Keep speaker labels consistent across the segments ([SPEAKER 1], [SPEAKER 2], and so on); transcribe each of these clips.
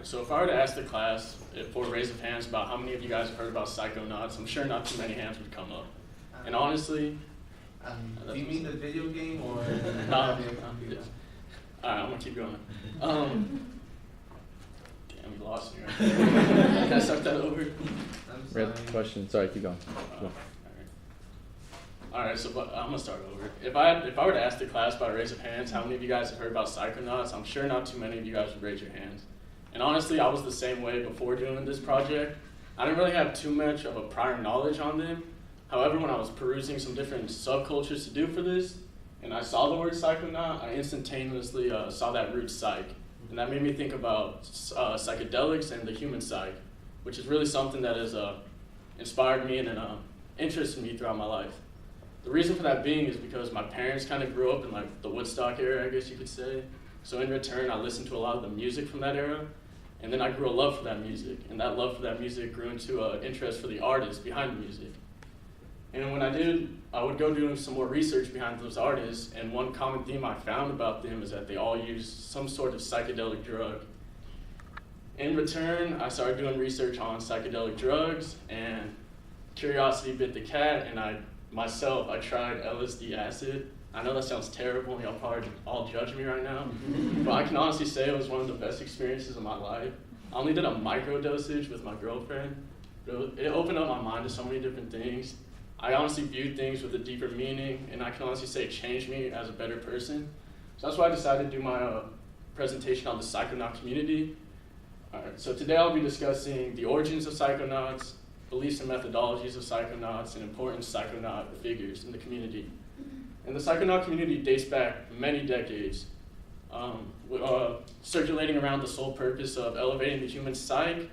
[SPEAKER 1] So if I were to ask the class for a raise of hands about how many of you guys have heard about Psychonauts, I'm sure not too many hands would come up. And honestly,
[SPEAKER 2] do you mean the video game or?
[SPEAKER 1] no, alright, I'm gonna keep going. Damn, you lost me. Right? Can I start that over?
[SPEAKER 3] Question. Sorry, keep going.
[SPEAKER 1] Alright, so I'm gonna start over. If I were to ask the class by raise of hands, how many of you guys have heard about Psychonauts, I'm sure not too many of you guys would raise your hands. And honestly, I was the same way before doing this project. I didn't really have too much of a prior knowledge on them. However, when I was perusing some different subcultures to do for this, and I saw the word Psychonaut, I instantaneously saw that root psych. And that made me think about psychedelics and the human psyche, which is really something that has inspired me and interested me throughout my life. The reason for that being is because my parents kind of grew up in like the Woodstock era, I guess you could say. So in return, I listened to a lot of the music from that era, and then I grew a love for that music, and that love for that music grew into an interest for the artists behind the music. And when I did, I would go doing some more research behind those artists, and one common theme I found about them is that they all use some sort of psychedelic drug. In return, I started doing research on psychedelic drugs, and curiosity bit the cat, and I tried LSD acid. I know that sounds terrible, and y'all probably all judge me right now, but I can honestly say it was one of the best experiences of my life. I only did a micro dosage with my girlfriend, but it opened up my mind to so many different things. I honestly viewed things with a deeper meaning, and I can honestly say it changed me as a better person. So that's why I decided to do my presentation on the Psychonaut community. Alright, so today I'll be discussing the origins of Psychonauts, beliefs and methodologies of Psychonauts, and important Psychonaut figures in the community. And the Psychonaut community dates back many decades, circulating around the sole purpose of elevating the human psyche,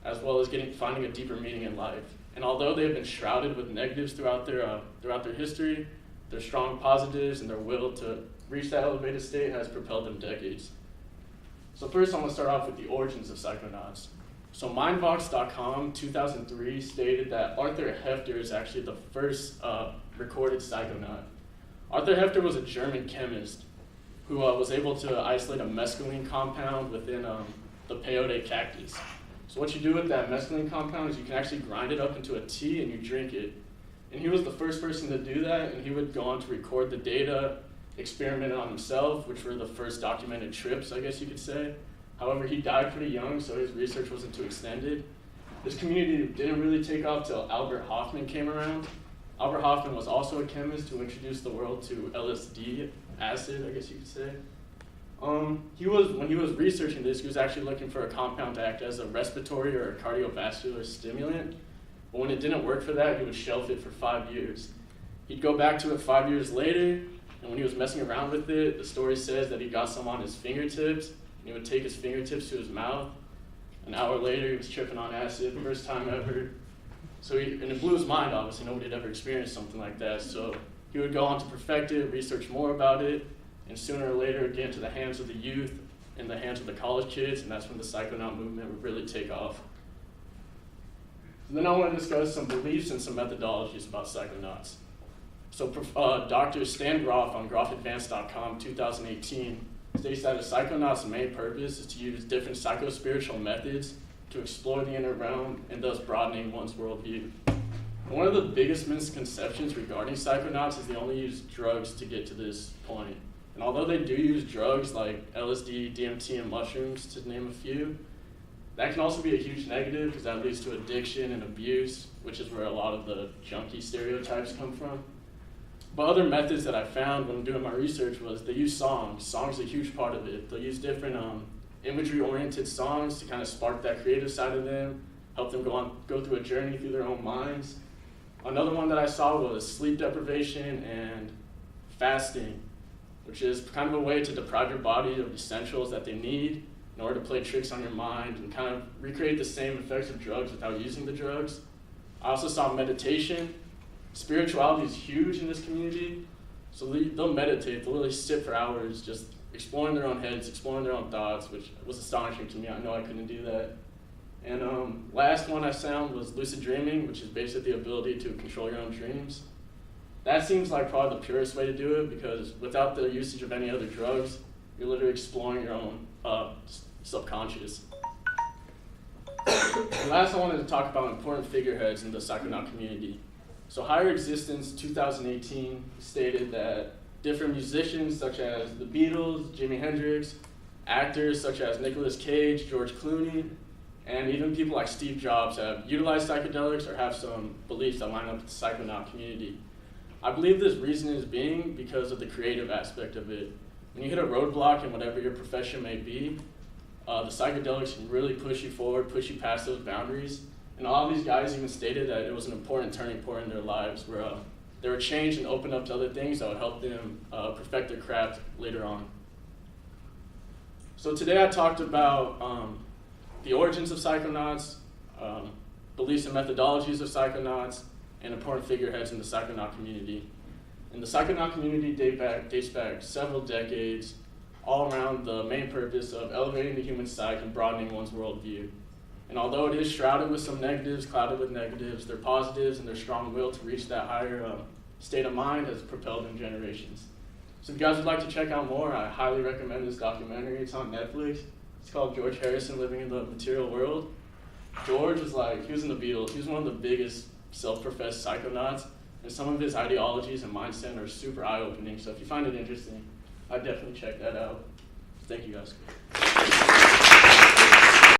[SPEAKER 1] as well as finding a deeper meaning in life. And although they have been shrouded with negatives throughout their history, their strong positives and their will to reach that elevated state has propelled them decades. So first, I'm going to start off with the origins of Psychonauts. So Mindvox.com 2003 stated that Arthur Hefter is actually the first recorded Psychonaut. Arthur Hefter was a German chemist who was able to isolate a mescaline compound within the peyote cactus. So what you do with that mescaline compound is you can actually grind it up into a tea and you drink it. And he was the first person to do that, and he would go on to record the data, experiment on himself, which were the first documented trips, I guess you could say. However, he died pretty young, so his research wasn't too extended. This community didn't really take off till Albert Hofmann came around. Albert Hofmann was also a chemist who introduced the world to LSD acid, I guess you could say. When he was researching this, he was actually looking for a compound to act as a respiratory or a cardiovascular stimulant. But when it didn't work for that, he would shelf it for 5 years. He'd go back to it 5 years later, and when he was messing around with it, the story says that he got some on his fingertips, and he would take his fingertips to his mouth. An hour later, he was tripping on acid, first time ever. And it blew his mind, obviously, nobody had ever experienced something like that. So he would go on to perfect it, research more about it, and sooner or later get into the hands of the youth, in the hands of the college kids, and that's when the Psychonaut movement would really take off. So then I want to discuss some beliefs and some methodologies about Psychonauts. So Dr. Stan Groff on GroffAdvanced.com 2018 states that a Psychonaut's main purpose is to use different psycho-spiritual methods to explore the inner realm and thus broadening one's worldview. And one of the biggest misconceptions regarding Psychonauts is they only use drugs to get to this point. And although they do use drugs like LSD, DMT, and mushrooms, to name a few, that can also be a huge negative because that leads to addiction and abuse, which is where a lot of the junkie stereotypes come from. But other methods that I found when doing my research was they use songs. Songs are a huge part of it. They'll use different imagery-oriented songs to kind of spark that creative side of them, help them go through a journey through their own minds. Another one that I saw was sleep deprivation and fasting, which is kind of a way to deprive your body of essentials that they need in order to play tricks on your mind and kind of recreate the same effects of drugs without using the drugs. I also saw meditation. Spirituality is huge in this community, so they'll meditate, they'll really sit for hours just exploring their own heads, exploring their own thoughts, which was astonishing to me. I know I couldn't do that. And last one I found was lucid dreaming, which is basically the ability to control your own dreams. That seems like probably the purest way to do it because without the usage of any other drugs, you're literally exploring your own subconscious. And last, I wanted to talk about important figureheads in the Psychonaut community. So Higher Existence 2018 stated that different musicians such as the Beatles, Jimi Hendrix, actors such as Nicolas Cage, George Clooney, and even people like Steve Jobs have utilized psychedelics or have some beliefs that line up with the Psychonaut community. I believe this reason is being because of the creative aspect of it. When you hit a roadblock in whatever your profession may be, the psychedelics can really push you forward, push you past those boundaries. And all of these guys even stated that it was an important turning point in their lives where they were changed and opened up to other things that would help them perfect their craft later on. So today I talked about the origins of Psychonauts, beliefs and methodologies of Psychonauts, and important figureheads in the Psychonaut community. And the Psychonaut community dates back several decades, all around the main purpose of elevating the human psyche and broadening one's worldview. And although it is shrouded with some negatives, clouded with negatives, their positives and their strong will to reach that higher state of mind has propelled them generations. So if you guys would like to check out more, I highly recommend this documentary. It's on Netflix. It's called George Harrison Living in the Material World. George was he was in the Beatles. He was one of the biggest self-professed psychonauts, and some of his ideologies and mindset are super eye-opening. So if you find it interesting, I'd definitely check that out. Thank you guys.